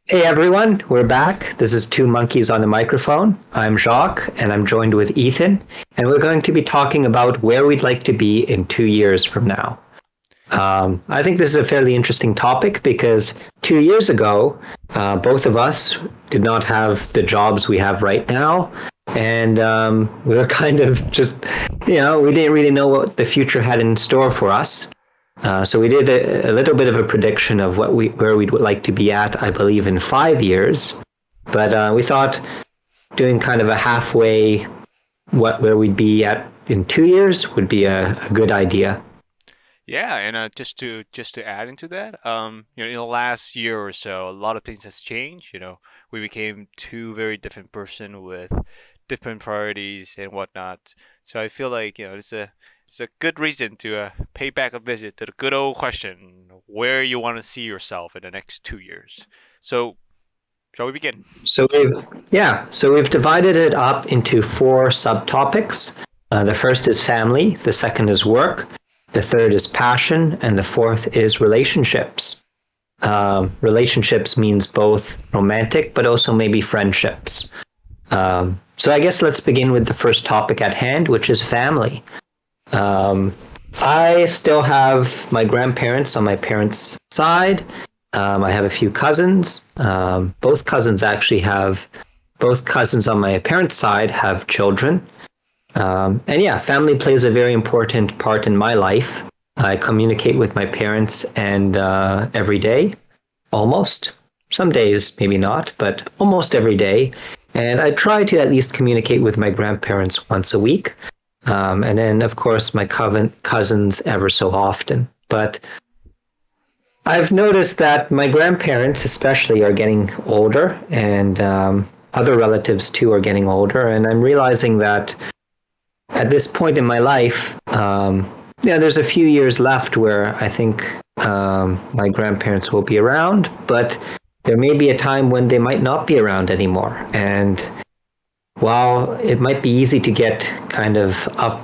Hey everyone, we're back. This is Two Monkeys on the Microphone. I'm Jacques and I'm joined with Ethan, and we're going to be talking about where we'd like to be in 2 years from now. I think this is a fairly interesting topic because 2 years ago, both of us did not have the jobs we have right now. And we were kind of just, we didn't really know what the future had in store for us. So we did a little bit of a prediction of where we'd like to be at, I believe, in 5 years. But we thought doing kind of a halfway where we'd be at in 2 years would be a good idea. Yeah, and just to add into that, in the last year or so, a lot of things has changed. We became two very different person with different priorities and whatnot. So I feel like it's a good reason to pay back a visit to the good old question, where you want to see yourself in the next 2 years. So shall we begin? So we've divided it up into four subtopics. The first is family, the second is work, the third is passion, and the fourth is relationships. Relationships means both romantic, but also maybe friendships. So I guess let's begin with the first topic at hand, which is family. Um, I still have my grandparents on my parents' side. I have a few cousins. Both cousins on my parents' side have children. And yeah, family plays a very important part in my life. I communicate with my parents and every day, almost. Some days, maybe not, but almost every day. And I try to at least communicate with my grandparents once a week. And then, of course, my cousins ever so often. But I've noticed that my grandparents, especially, are getting older, and other relatives too are getting older. And I'm realizing that at this point in my life, yeah, there's a few years left where I think my grandparents will be around, but there may be a time when they might not be around anymore. And while it might be easy to get kind of up,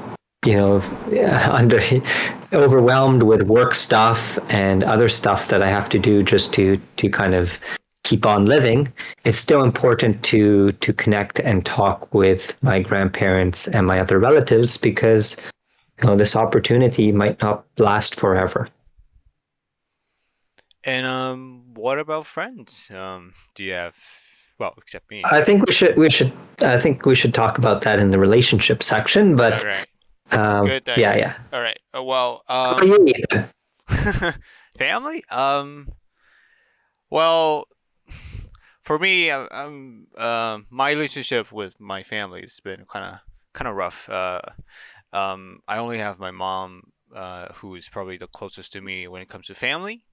under overwhelmed with work stuff and other stuff that I have to do just to kind of keep on living, it's still important to connect and talk with my grandparents and my other relatives because this opportunity might not last forever. And what about friends? Do you have, well, except me. I think we should talk about that in the relationship section, All but right. Good yeah, idea. yeah. All right. Well, How about you, Ethan? family? Well, for me, my relationship with my family has been kind of rough. I only have my mom, who is probably the closest to me when it comes to family.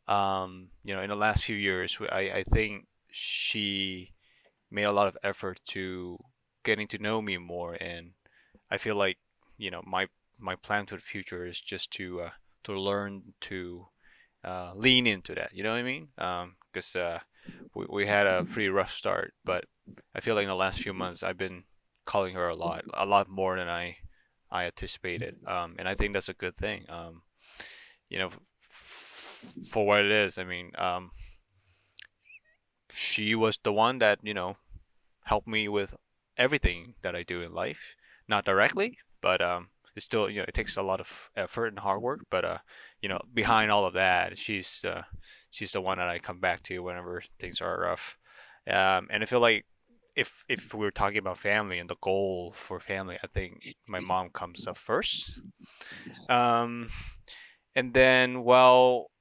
In the last few years, I think she made a lot of effort to getting to know me more, and I feel like my plan for the future is just to learn to lean into that. You know what I mean? Because we had a pretty rough start, but I feel like in the last few months I've been calling her a lot more than I anticipated, and I think that's a good thing. For what it is, I mean, she was the one that helped me with everything that I do in life, not directly, but it's still it takes a lot of effort and hard work. But behind all of that, she's the one that I come back to whenever things are rough. And I feel like if we were talking about family and the goal for family, I think my mom comes up first. Um, and then well,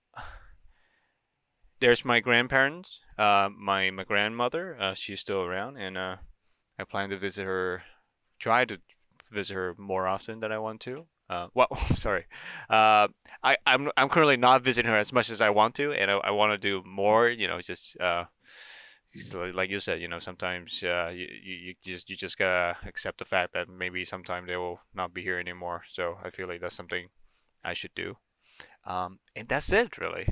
there's my grandparents. My grandmother, she's still around, and I plan to visit her, try to visit her more often than I want to. Well, sorry. I'm currently not visiting her as much as I want to, and I want to do more. Just like you said, sometimes you just gotta accept the fact that maybe sometime they will not be here anymore. So I feel like that's something I should do. And that's it, really.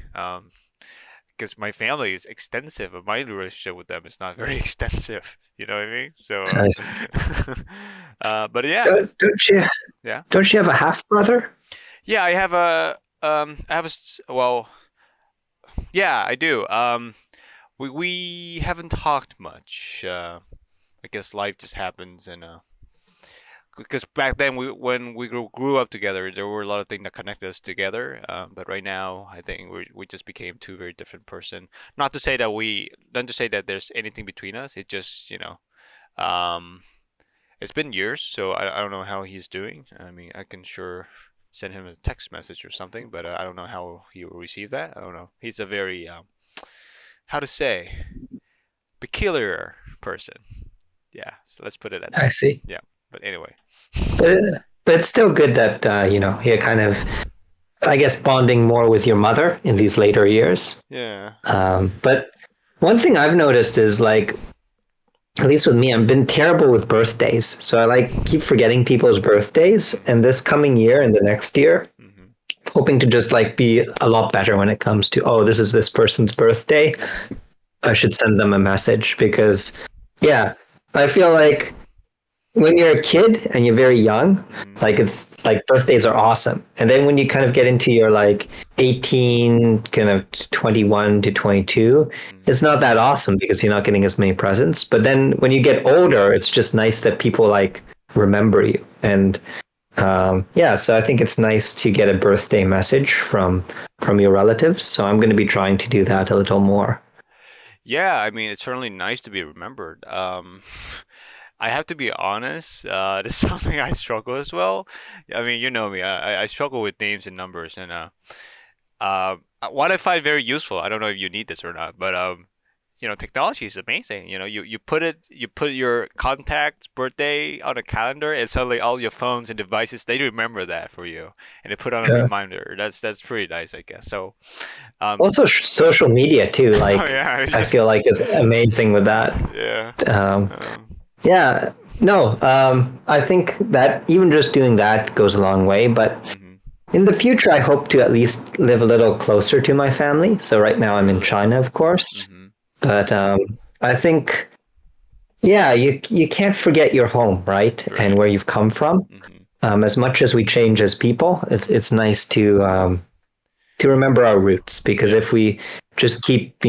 Because my family is extensive, but my relationship with them is not very extensive. You know what I mean? So, Nice. but yeah, Don't you yeah, don't you have a half brother? yeah. I have well, yeah, I do. we haven't talked much. I guess life just happens, and because back then when we grew up together, there were a lot of things that connected us together. But right now, I think we just became two very different person. Not to say that there's anything between us. It just, um, it's been years, so I don't know how he's doing. I mean, I can sure send him a text message or something, but I don't know how he will receive that. I don't know. He's a very how to say, peculiar person. Yeah, so let's put it at I that. see. Yeah, but anyway. But, but it's still good that, you're kind of, I guess, bonding more with your mother in these later years. Yeah. But one thing I've noticed is like, at least with me, I've been terrible with birthdays. So I like keep forgetting people's birthdays. And this coming year and the next year, Hmm. hoping to just like be a lot better when it comes to, oh, this is this person's birthday. I should send them a message because, yeah, I feel like when you're a kid and you're very young, Hmm. like it's like birthdays are awesome. And then when you kind of get into your like 18, kind of 21 to 22, it's not that awesome because you're not getting as many presents. But then when you get older, it's just nice that people like remember you. And yeah, so I think it's nice to get a birthday message from your relatives. So I'm going to be trying to do that a little more. Yeah, I mean, it's certainly nice to be remembered. I have to be honest, this is something I struggle as well. I mean, you know me, I struggle with names and numbers, and what I find very useful, I don't know if you need this or not, but technology is amazing. You put your contact's birthday on a calendar, and suddenly all your phones and devices they remember that for you, and they put on a Yeah. reminder. That's pretty nice, I guess. So, um, Also, social media too. oh Like yeah, it's I just feel like is amazing with that. yeah. Um, Um, Yeah, no, I think that even just doing that goes a long way. But mhm, in the future, I hope to at least live a little closer to my family. So right now I'm in China, of course. mhm, But I think, yeah, you can't forget your home, right? And right. where you've come from. Mhm, As much as we change as people, it's nice to remember our roots because yeah. if we just keep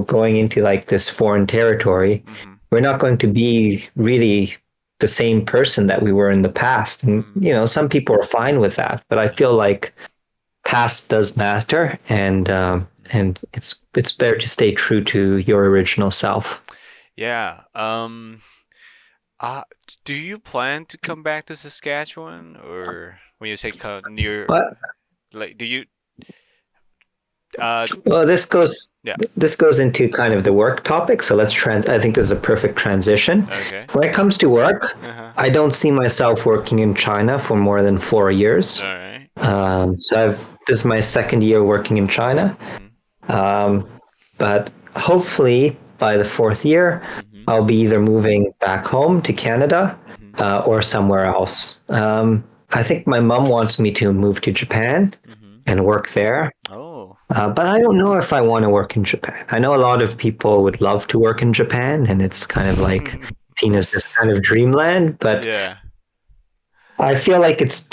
going into like this foreign territory, Mhm, we're not going to be really the same person that we were in the past. And mhm, some people are fine with that, but I feel like past does matter, mhm. and it's better to stay true to your original self. Yeah. Do you plan to come back to Saskatchewan, or when you say come near, But like, do you? Uh, well, yeah. this goes into kind of the work topic, so I think this is a perfect transition. Okay. When it comes to work, Uh-huh. I don't see myself working in China for more than 4 years. All right. This is my second year working in China. Mhm. Um, but hopefully by the fourth year, Mhm. I'll be either moving back home to Canada Mhm. or somewhere else. I think my mom wants me to move to Japan Mhm. and work there. Oh. But I don't know if I want to work in Japan. I know a lot of people would love to work in Japan, and it's kind of like seen as this kind of dreamland. But Yeah. I feel like it's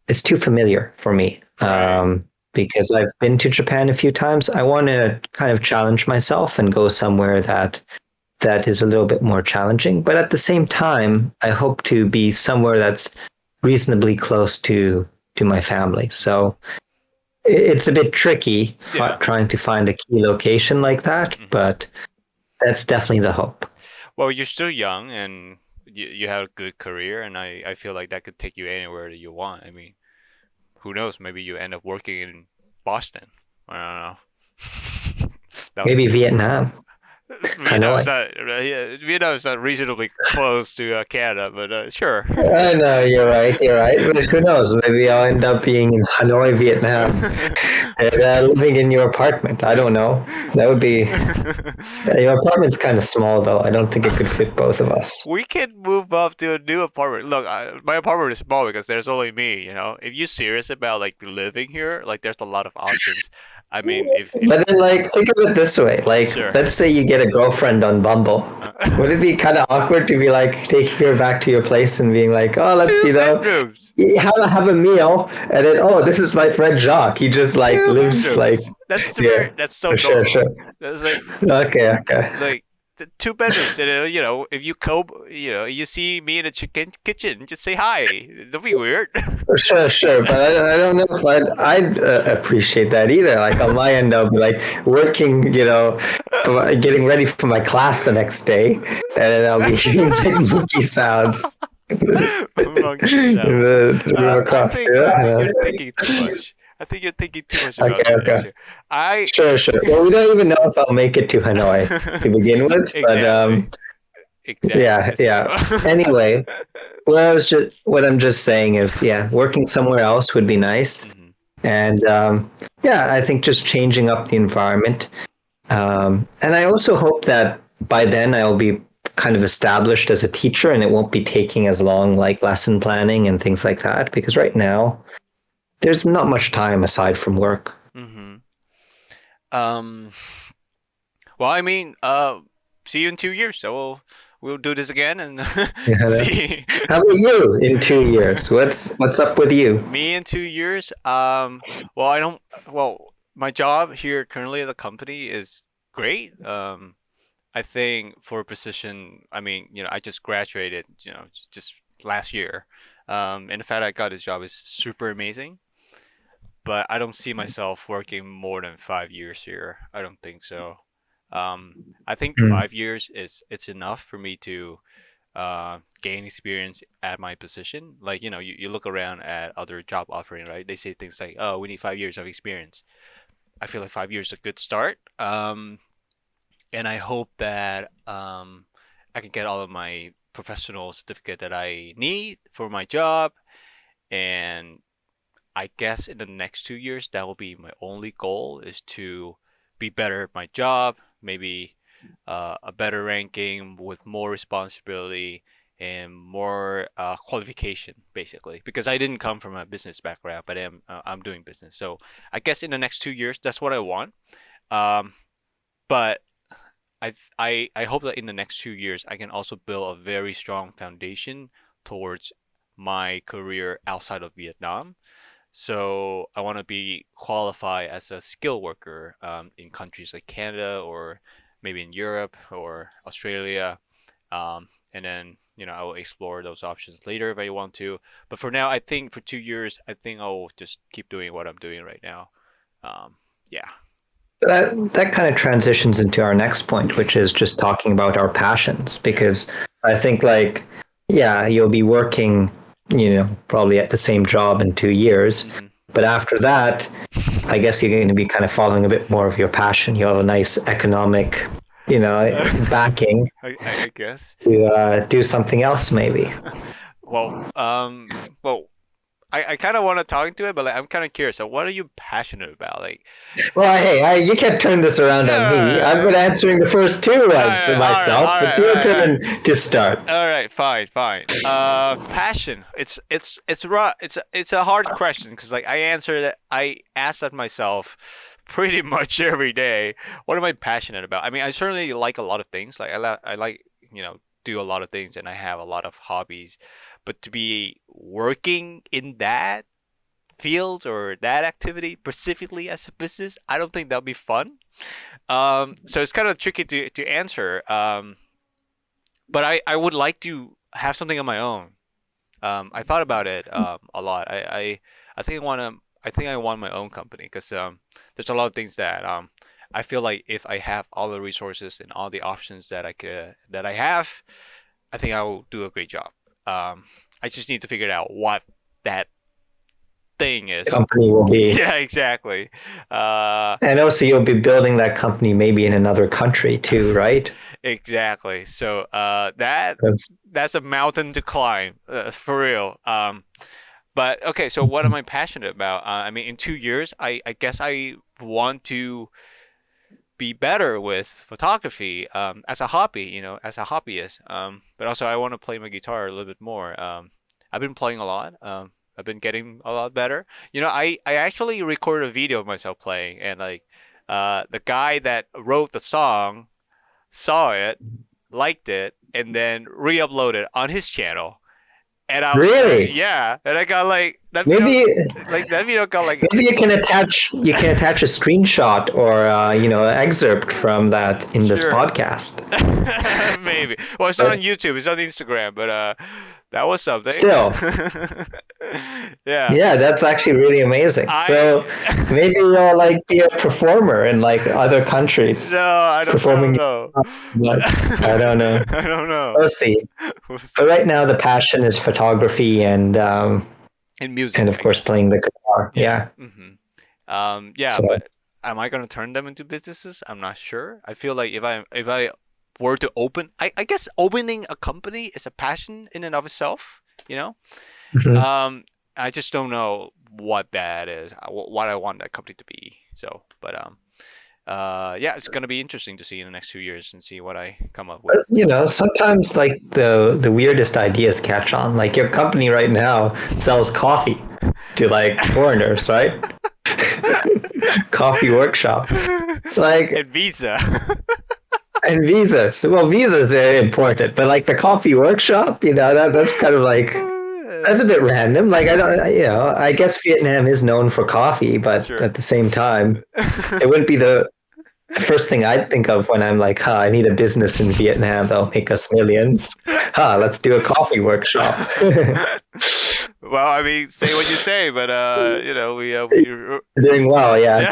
it's too familiar for me Right. because I've been to Japan a few times. I want to kind of challenge myself and go somewhere that is a little bit more challenging. But at the same time, I hope to be somewhere that's reasonably close to my family. So it's a bit tricky Yeah. trying to find a key location like that, Mhm. but that's definitely the hope. Well, you're still young and you have a good career, and I feel like that could take you anywhere that you want. I mean, who knows? Maybe you end up working in Boston. I don't know. That Maybe Vietnam, Hanoi. Vietnam is not reasonably close to Canada, but sure. I know you're right. You're right. But who knows? Maybe I'll end up being in Hanoi, Vietnam, and living in your apartment. I don't know. That would be. Your apartment's kind of small, though. I don't think it could fit both of us. We can move up to a new apartment. Look, my apartment is small because there's only me, you know. If you're serious about like living here, like there's a lot of options. I mean, if But then, like, think of it this way. Like, sure. let's say you get a girlfriend on Bumble. Would it be kind of awkward to be like taking her back to your place and being like, oh, let's Two bedrooms. have a meal, and then oh, this is my friend Jacques. He just like two Lives like, bedrooms. yeah, That's so sure, normal. sure. That's like Okay, okay. like the two bedrooms, and if you you see me in the chicken kitchen, just say hi. Don't be weird. Sure, sure, but I don't know if I'd appreciate that either. Like on my end, I'll be like working, getting ready for my class the next day, and then I'll be hearing like monkey sounds in Monkey sounds. the room across. I think Yeah. you're thinking too much. I think you're thinking too much about Okay, that. okay. Actually, I Sure, sure. Well, we don't even know if I'll make it to Hanoi to begin with, but exactly, exactly. yeah, yeah. So, Anyway, what I'm just saying is, yeah, working somewhere else would be nice. Mhm. And yeah, I think just changing up the environment. And I also hope that by then I'll be kind of established as a teacher and it won't be taking as long, like lesson planning and things like that. Because right now, there's not much time aside from work. Mhm. Um. Well, I mean, see you in 2 years. So we'll do this again and Yeah. see. How about you in 2 years? What's up with you? Me in 2 years. Well, I don't. Well, my job here currently at the company is great. I think for a position, I mean, I just graduated, just last year. And the fact I got this job is super amazing. But I don't see myself working more than 5 years here. I don't think so. I think Mm. 5 years is it's enough for me to gain experience at my position. Like, you look around at other job offering, right? They say things like, "Oh, we need 5 years of experience." I feel like 5 years is a good start. And I hope that I can get all of my professional certificate that I need for my job. And I guess in the next 2 years, that will be my only goal is to be better at my job, maybe a better ranking with more responsibility and more qualification, basically. Because I didn't come from a business background, but I'm doing business. So I guess in the next 2 years, that's what I want. Um, but I hope that in the next 2 years, I can also build a very strong foundation towards my career outside of Vietnam. So I want to be qualified as a skilled worker in countries like Canada or maybe in Europe or Australia. And then, I will explore those options later if I want to. But for now, I think for 2 years, I think I'll just keep doing what I'm doing right now. Um, yeah. That kind of transitions into our next point, which is just talking about our passions. Yeah. Because I think, like, yeah, you'll be working, probably at the same job in 2 years, hmm but after that, I guess you're going to be kind of following a bit more of your passion. You have a nice economic, backing I guess. to do something else, maybe. Well, I kind of want to talk into it, but like, I'm kind of curious. So, what are you passionate about? Like, Well, hey, you can't turn this around on me. I've been answering the first two ones myself. It's your turn to start. all right, fine, fine. Passion. It's a hard question because like I ask that myself pretty much every day. What am I passionate about? I mean, I certainly like a lot of things. Like I like do a lot of things, and I have a lot of hobbies. But to be working in that field or that activity specifically as a business, I don't think that'll be fun. So it's kind of tricky to answer. But I would like to have something on my own. I thought about it a lot. I think I want my own company because there's a lot of things that I feel like if I have all the resources and all the options that I have, I think I will do a great job. I just need to figure out what that thing is. Company will be. Yeah, exactly. And also, you'll be building that company maybe in another country too, right? Exactly. So That's- that's a mountain to climb for real. But okay, so what am I passionate about? I mean, in 2 years, I guess I want to be better with photography as a hobby, as a hobbyist. But also, I want to play my guitar a little bit more. I've been playing a lot. I've been getting a lot better. I actually recorded a video of myself playing, and like the guy that wrote the song saw it, liked it, and then re-uploaded on his channel. And Really? yeah, and I got like that video, Maybe like that video got like maybe you can attach a screenshot or excerpt from that in this sure. podcast. Maybe. Well, it's not on YouTube. It's on Instagram, but that was something. Still. Yeah. Yeah, that's actually really amazing. So maybe you'll like be a performer in like other countries. No, I don't Performing- know. I don't know. I don't know. We'll see. We'll see. But right now the passion is photography and In music, of I course guess. playing the guitar. Yeah. Yeah, So- but am I gonna turn them into businesses? I'm not sure. I feel like if I were to open, I guess opening a company is a passion in and of itself. You know. Mhm. I just don't know what that is, what I want that company to be. So, but yeah, it's gonna be interesting to see in the next 2 years and see what I come up with. Sometimes like the weirdest ideas catch on. Like your company right now sells coffee to like foreigners, right? Coffee workshop. Like And Visa. and visas. Well, visas are important, but like the coffee workshop, that's kind of like that's a bit random. Like I guess Vietnam is known for coffee, but Sure. at the same time, it wouldn't be the first thing I'd think of when I'm like, I need a business in Vietnam that'll make us millions. Let's do a coffee workshop. Well, I mean, say what you say, but we Doing well, yeah.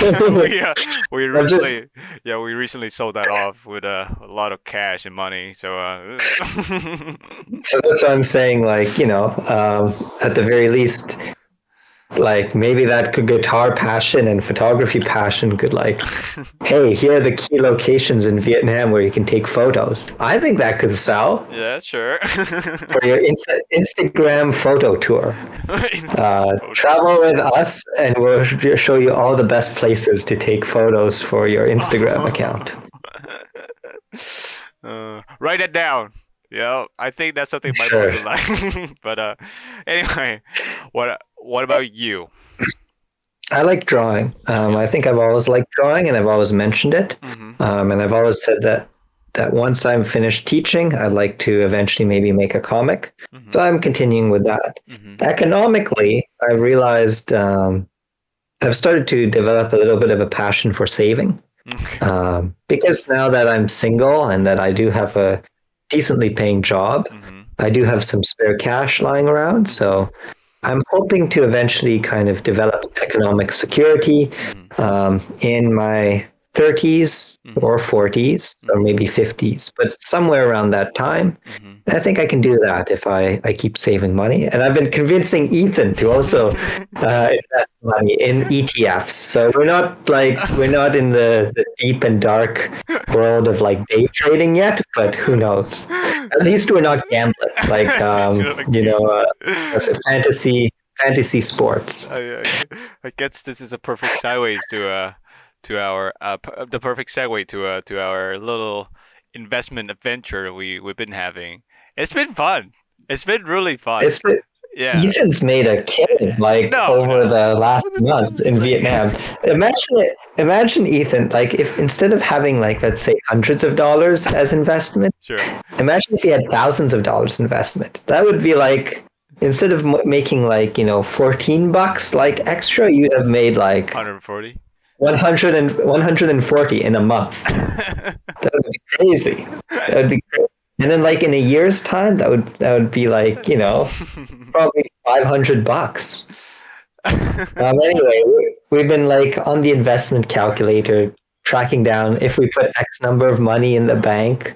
we I'm just- recently sold that off with a lot of cash and money. So So that's what I'm saying. Like, at the very least, like maybe that guitar passion and photography passion could like, hey, here are the key locations in Vietnam where you can take photos. I think that could sell yeah, sure. for your Instagram photo tour. Travel with us and we'll show you all the best places to take photos for your Instagram account. Write it down. Yeah, I think that's something my Sure. mom would like. But anyway, what about you? I like drawing. I think I've always liked drawing and I've always mentioned it. Mm-hmm. And I've always said that once I'm finished teaching, I'd like to eventually maybe make a comic. Mm-hmm. So I'm continuing with that. Mm-hmm. Economically, I realized I've started to develop a little bit of a passion for saving. Because now that I'm single and that I do have a decently paying job, Mm-hmm. I do have some spare cash lying around. So I'm hoping to eventually kind of develop economic security in my 30s or 40s or maybe 50s, but somewhere around that time. Mm-hmm. I think I can do that if I keep saving money. And I've been convincing Ethan to also invest money in ETFs. So we're not in the deep and dark world of like day trading yet, but who knows? At least we're not gambling, like fantasy sports. I guess this is a perfect sideways to our the perfect segue to our little investment adventure we've been having. It's been fun. It's been really fun. Yeah. Ethan's made a killing over the last month in Vietnam. Imagine Ethan, like if instead of having like let's say hundreds of dollars as investment, Sure. imagine if he had thousands of dollars investment. That would be like instead of making like $14 like extra, you'd have made like 140. 140 in a month. That would be crazy. That would be crazy. And then like in a year's time, that would be like, probably $500. Anyway, we've been like on the investment calculator tracking down if we put X number of money in the bank,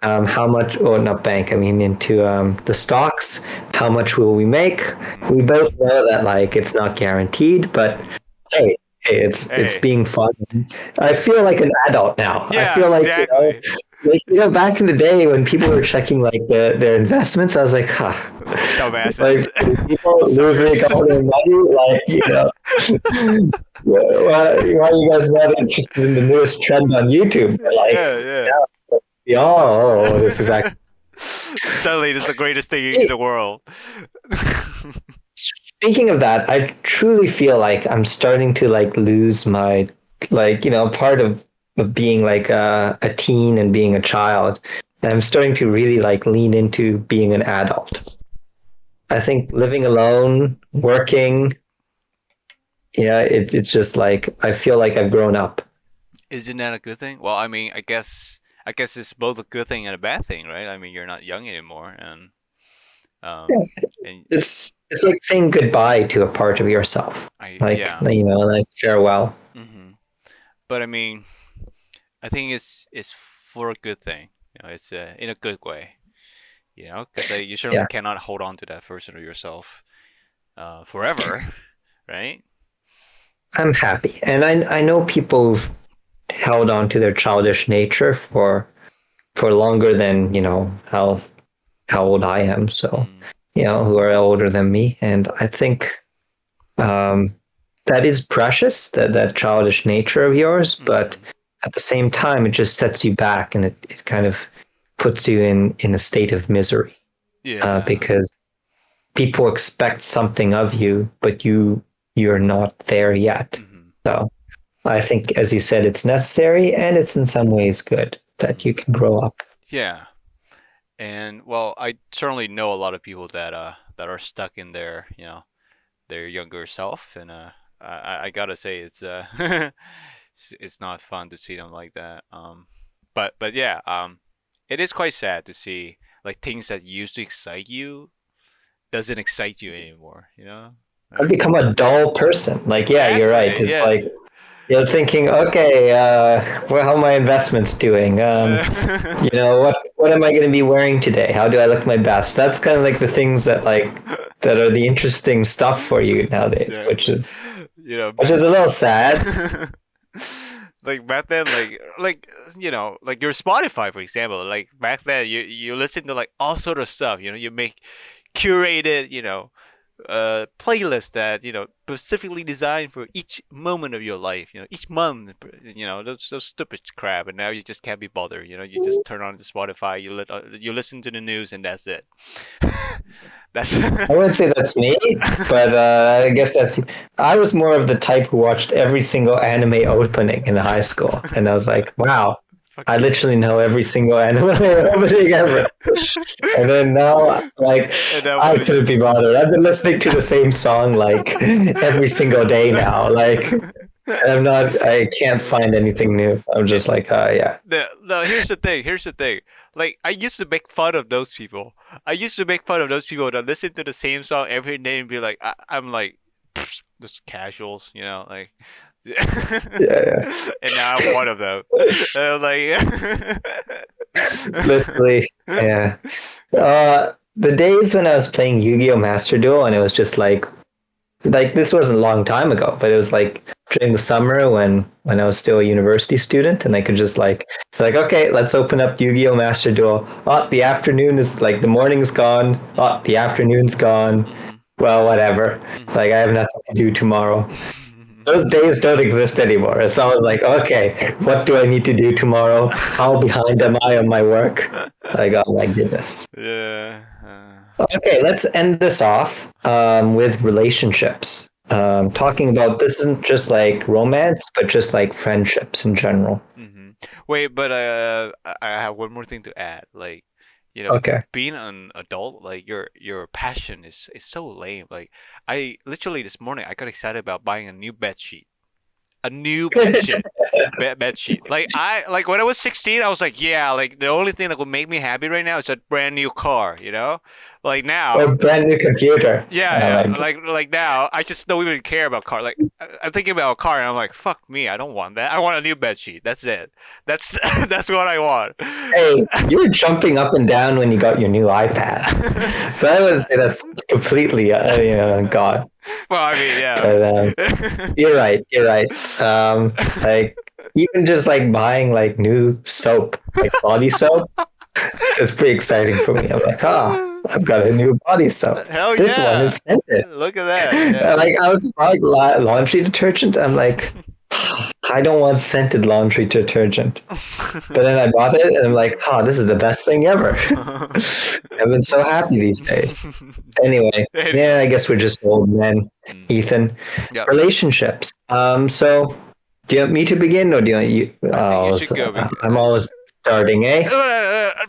how much, or not bank, I mean into the stocks, how much will we make? We both know that like it's not guaranteed, but hey, it's being fun. I feel like an adult now. Yeah, I feel like exactly. back in the day when people were checking like their investments, I was like, Dumbasses. like people losing all their money, why are you guys not interested in the newest trend on YouTube? Like, this is actually. Suddenly, this is the greatest thing in the world. Speaking of that, I truly feel like I'm starting to like lose my part of being like a teen and being a child. And I'm starting to really like lean into being an adult. I think living alone, working, yeah, it's just like I feel like I've grown up. Isn't that a good thing? Well, I mean, I guess it's both a good thing and a bad thing, right? I mean, you're not young anymore, um, Yeah, and it's like saying goodbye to a part of yourself, like yeah. you know, a nice farewell. But I mean, I think it's for a good thing. It's in a good way. Because you certainly Yeah, cannot hold on to that version of yourself forever, right? I'm happy, and I know people who've held on to their childish nature for longer than how old I am. So Mm, who are older than me, and I think um, that is precious, that childish nature of yours, but mm, at the same time, it just sets you back and it kind of puts you in a state of misery yeah. because people expect something of you, but you're not there yet. Hmm. So I think, as you said, it's necessary and it's in some ways good that you Hmm. can grow up. Yeah. And well, I certainly know a lot of people that are stuck in their younger self, and I gotta say it's not fun to see them like that. But yeah, it is quite sad to see like things that used to excite you doesn't excite you anymore. I've Like become a dull person. Like, yeah, you're right. exactly, It's yeah. like you're thinking, okay, well, how are my investments doing? What am I going to be wearing today? How do I look my best? That's kind of like the things that are the interesting stuff for you nowadays, which Exactly. is You know, which back is a little sad. like back then, like your Spotify, for example. Like back then, you listen to like all sort of stuff. You make curated, playlist that specifically designed for each moment of your life. Each month. Those stupid crap. And now you just can't be bothered. You just turn on the Spotify. You listen to the news, and that's it. That's I wouldn't say that's me, but I guess that's. I was more of the type who watched every single anime opening in high school, and I was like, wow, I fucking. literally know every single anime opening ever. And then now, like, And now I what? couldn't be bothered. I've been listening to the same song like every single day now. Like, I can't find anything new. I'm It, just like, yeah. no, here's the thing. Here's the thing. Like I used to make fun of those people. I used to make fun of those people that listen to the same song every day and be like, I'm like, just casuals, like. Yeah, And now I'm one of them. Like, literally, yeah. The days when I was playing Yu-Gi-Oh! Master Duel, and it was just like this wasn't a long time ago, but it was like during the summer when I was still a university student, and I could just like, okay, let's open up Yu-Gi-Oh! Master Duel. Oh, the afternoon is like the morning's gone. Oh, the afternoon's gone. mhm, Well, whatever. mhm. Like I have nothing to do tomorrow. Those days don't exist anymore. So I was like, okay, what do I need to do tomorrow? How behind am I on my work? Like, oh my goodness. Yeah. Okay, let's end this off with relationships. Talking about this isn't just like romance, but just like friendships in general. Wait, but I have one more thing to add. Like, Okay. being an adult, like your passion is so lame. Like, I literally this morning I got excited about buying a new bed sheet. A new bed sheet. Like when I was 16, I was like, yeah, like the only thing that would make me happy right now is a brand new car. Like Or now, brand new computer. yeah, yeah. Like now, I just don't even care about car. Like I'm thinking about a car, and I'm like, fuck me, I don't want that. I want a new bed sheet. That's it. That's that's what I want. Hey, you're jumping up and down when you got your new iPad. So I would say that's completely, God. Well, I mean, yeah. But you're right. You're right. Like even just like buying like new soap, like body soap, is pretty exciting for me. I'm like, I've got a new body soap. Hell This one yeah! is scented. Look at that. Yeah. Like I was buying laundry detergent. I'm like, I don't want scented laundry detergent. But then I bought it, and I'm like, this is the best thing ever. I've been so happy these days. Anyway, yeah, I Anyway. guess we're just old men, Mm. Ethan. Yep. Relationships. So do you want me to begin, or do you want you? I think you Oh, should go. I'm always starting, eh?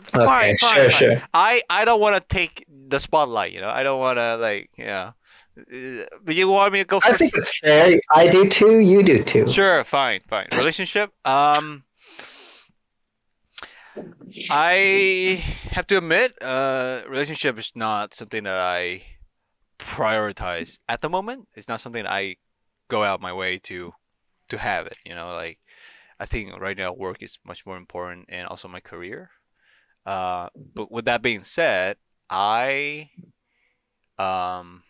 Fine, Okay, fine, sure, fine. sure. I don't want to take the spotlight. I don't want to like, yeah. But you want me to go I first? think it's fair. I do too. You do too. Sure, fine, fine. Relationship. I have to admit, relationship is not something that I prioritize at the moment. It's not something I go out my way to have it. Like I think right now work is much more important, and also my career. But with that being said, I um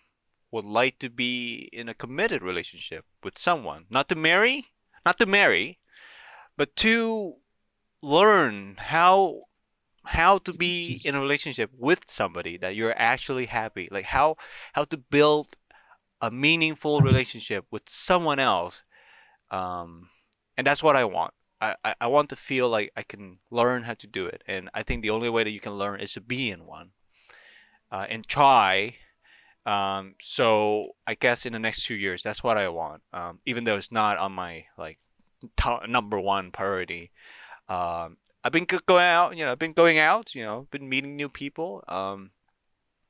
would like to be in a committed relationship with someone, not to marry, but to learn how to be in a relationship with somebody that you're actually happy, like how to build a meaningful relationship with someone else. um and that's what I want. I want to feel like I can learn how to do it, and I think the only way that you can learn is to be in one, and try. So I guess in the next 2 years, that's what I want, even though it's not on my like number one priority. I've been going out, I've been going out, been meeting new people,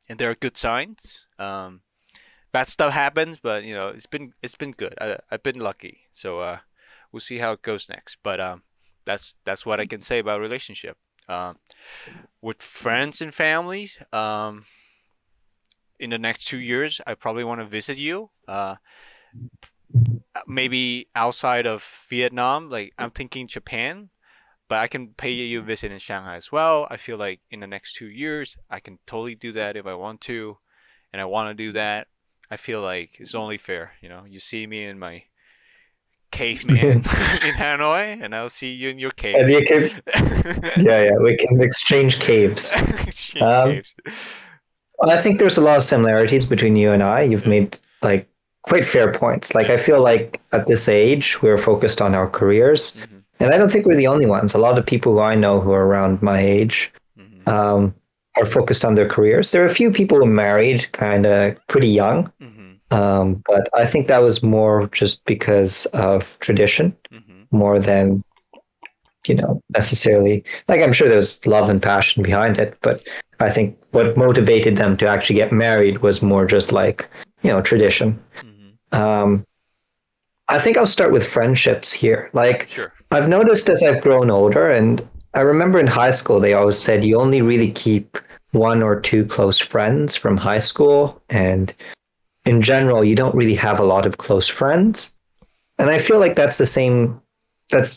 and there are good signs. Bad stuff happens, but it's been good. I've been lucky, so we'll see how it goes next. But that's what I can say about relationship. Um, with friends and families, in the next 2 years, I probably want to visit you. Maybe outside of Vietnam, like I'm thinking Japan, but I can pay you a visit in Shanghai as well. I feel like in the next 2 years, I can totally do that if I want to, and I want to do that. I feel like it's only fair. You see me in my caveman in Hanoi, and I'll see you in your cave. And you can, yeah, yeah, we can exchange caves. Exchange Um, caves. I think there's a lot of similarities between you and I. You've made like quite fair points. Like I feel like at this age we're focused on our careers, Hmm. and I don't think we're the only ones. A lot of people who I know who are around my age Hmm. um, are focused on their careers. There are a few people who married kind of pretty young, Hmm. but I think that was more just because of tradition, Hmm. more than necessarily, like I'm sure there's love and passion behind it, but I think what motivated them to actually get married was more just like, tradition. Hmm. Um, I think I'll start with friendships here. Like Sure. I've noticed as I've grown older, and I remember in high school, they always said you only really keep one or two close friends from high school. And in general, you don't really have a lot of close friends. And I feel like that's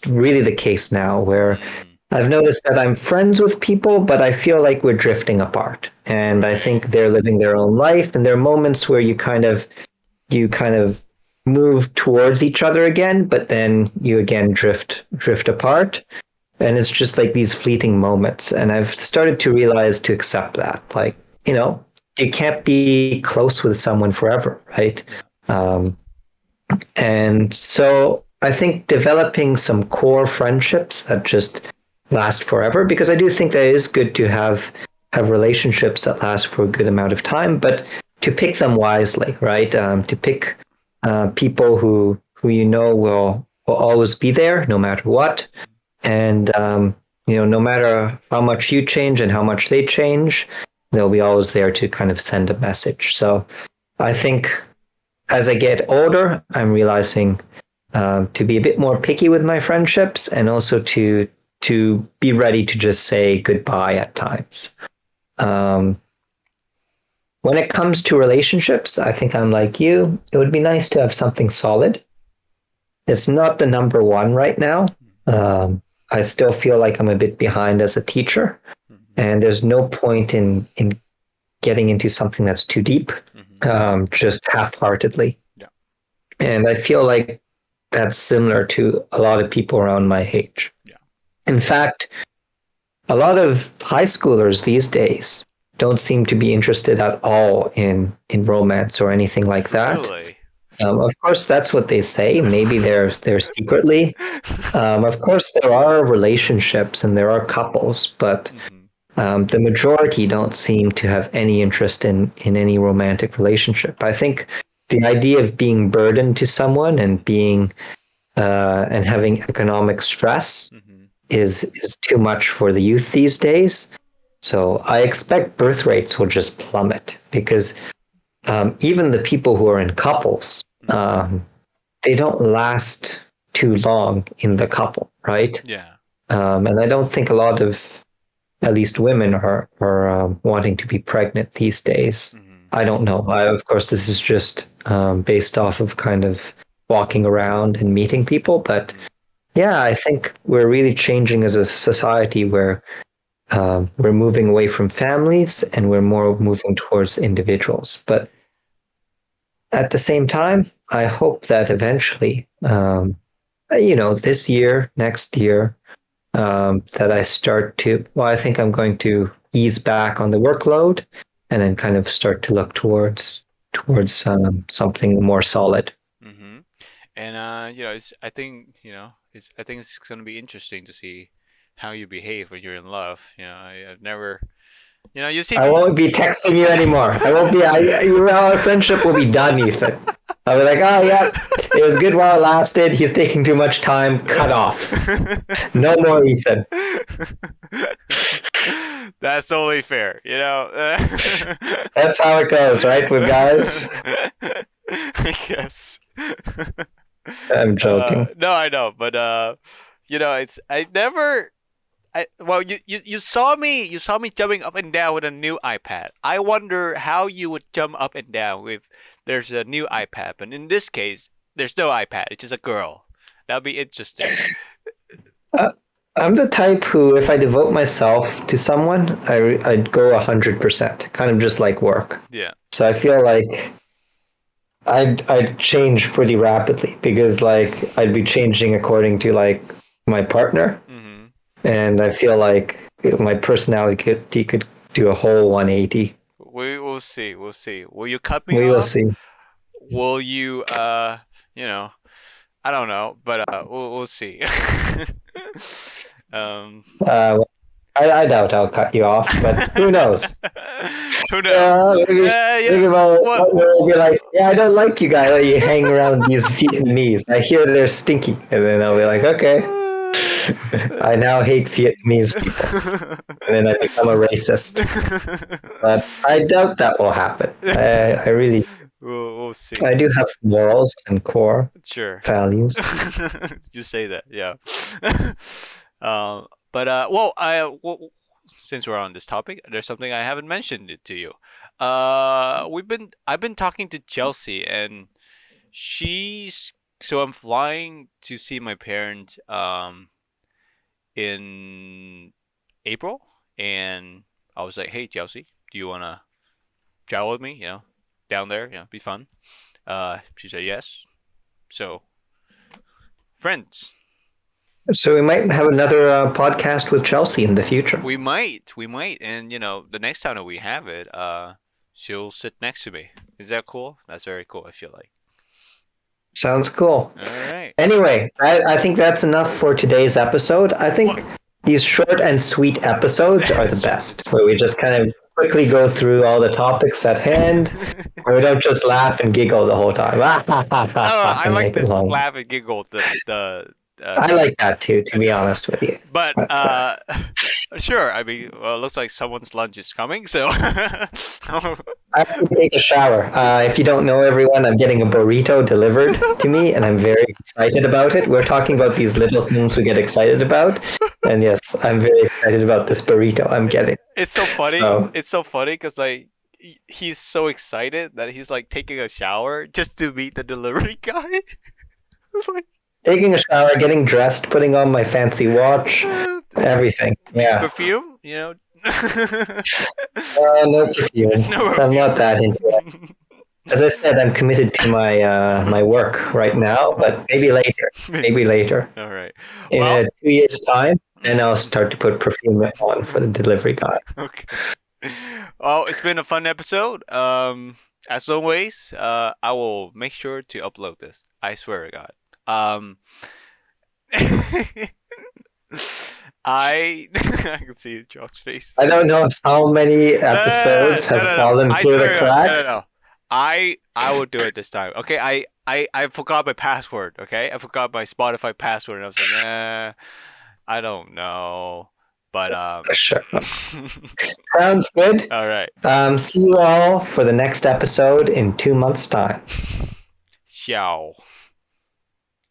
really the case now, where Mm, I've noticed that I'm friends with people, but I feel like we're drifting apart. And I right. think they're living their own life, and there are moments where you kind of move towards each other again, but then you again drift apart. And it's just like these fleeting moments. And I've started to realize to accept that. Like, you know, you can't be close with someone forever, right? Yeah. Um, and so I think developing some core friendships that just last forever, because I do think that it is good to have relationships that last for a good amount of time, but to pick them wisely, right? To pick people who will always be there no matter what, and no matter how much you change and how much they change, they'll be always there to kind of send a message. So I think as I get older, I'm realizing to be a bit more picky with my friendships, and also to be ready to just say goodbye at times. Um, when it comes to relationships, I think I'm like you. It would be nice to have something solid. It's not the number one right now. I still feel like I'm a bit behind as a teacher, Mm-hmm. and there's no point in getting into something that's too deep, Hmm. just half-heartedly. Yeah. And I feel like that's similar to a lot of people around my age. Yeah. In fact, a lot of high schoolers these days don't seem to be interested at all in romance or anything like that. Really? Of course, that's what they say. Maybe they're secretly. Of course, there are relationships and there are couples, but Hmm. the majority don't seem to have any interest in any romantic relationship. I think the idea of being burdened to someone and being and having economic stress Hmm. is too much for the youth these days. So I expect birth rates will just plummet because even the people who are in couples, they don't last too long in the couple, right? Yeah. And I don't think a lot of, at least women, are wanting to be pregnant these days. Mm-hmm. I don't know. Of course, this is just based off of kind of walking around and meeting people, but yeah, I think we're really changing as a society where we're moving away from families and we're more moving towards individuals. But at the same time, I hope that eventually, this year, next year, that I start to, well, I think I'm going to ease back on the workload and then kind of start to look towards something more solid. Mm-hmm. And it's I think it's gonna be interesting to see how you behave when you're in love. I've never, you see I me. won't be texting you anymore. I won't be. Our friendship will be done, Ethan. I'll be like, oh yeah, it was good while it lasted. He's taking too much time. Cut off. No more, Ethan. That's totally fair, That's how it goes, right, with guys? I guess. I'm joking. No, I know, but it's I never. Well, you saw me jumping up and down with a new iPad. I wonder how you would jump up and down if there's a new iPad, but in this case, there's no iPad. It's just a girl. That'd be interesting. I'm the type who, if I devote myself to someone, I'd go 100%, kind of just like work. Yeah. So I feel like I'd change pretty rapidly because like I'd be changing according to like my partner, and I feel like my personality could do a whole 180. We will see. We'll see. Will you cut me We off? will see. Will you I don't know, but we'll see. I doubt I'll cut you off, but who knows? Who knows? Maybe we'll be like, yeah, I don't like you guys. You hang around these Vietnamese. I hear they're stinky, and then I'll be like, okay, I now hate Vietnamese people, and then I become a racist. But I doubt that will happen. I really. We'll see. I do have morals and core values. You say that, yeah. Since we're on this topic, there's something I haven't mentioned it to you. I've been talking to Chelsea, and so I'm flying to see my parents in April, and I was like, hey Chelsea, do you wanna travel with me? Down there, be fun. She said yes. So, friends. So we might have another podcast with Chelsea in the future. We might, and the next time that we have it, she'll sit next to me. Is that cool? That's very cool. I feel like. Sounds cool. All right. Anyway, I think that's enough for today's episode. I think these short and sweet episodes are the best, where we just kind of quickly go through all the topics at hand. We don't just laugh and giggle the whole time. I like the laugh and giggle. I like that too, to be honest with you. But sure. I mean, well, it looks like someone's lunch is coming, so I have to take a shower. If you don't know, everyone, I'm getting a burrito delivered to me, and I'm very excited about it. We're talking about these little things we get excited about, and yes, I'm very excited about this burrito I'm getting. It's so funny. It's so funny because like he's so excited that he's like taking a shower just to meet the delivery guy. It's like taking a shower, getting dressed, putting on my fancy watch, everything. Yeah. Perfume, no perfume. I'm not that into it. As I said, I'm committed to my work right now, but maybe later. Maybe later. All right. In 2 years' time, and I'll start to put perfume on for the delivery guy. Okay. Well, it's been a fun episode. As always, I will make sure to upload this. I swear to God. I can see Jock's face. I don't know how many episodes have fallen through the cracks. No. I will do it this time. Okay, I forgot my password. Okay, I forgot my Spotify password, and I was like, I don't know. But Sure. Sounds good. all right. See you all for the next episode in 2 months' time. 笑。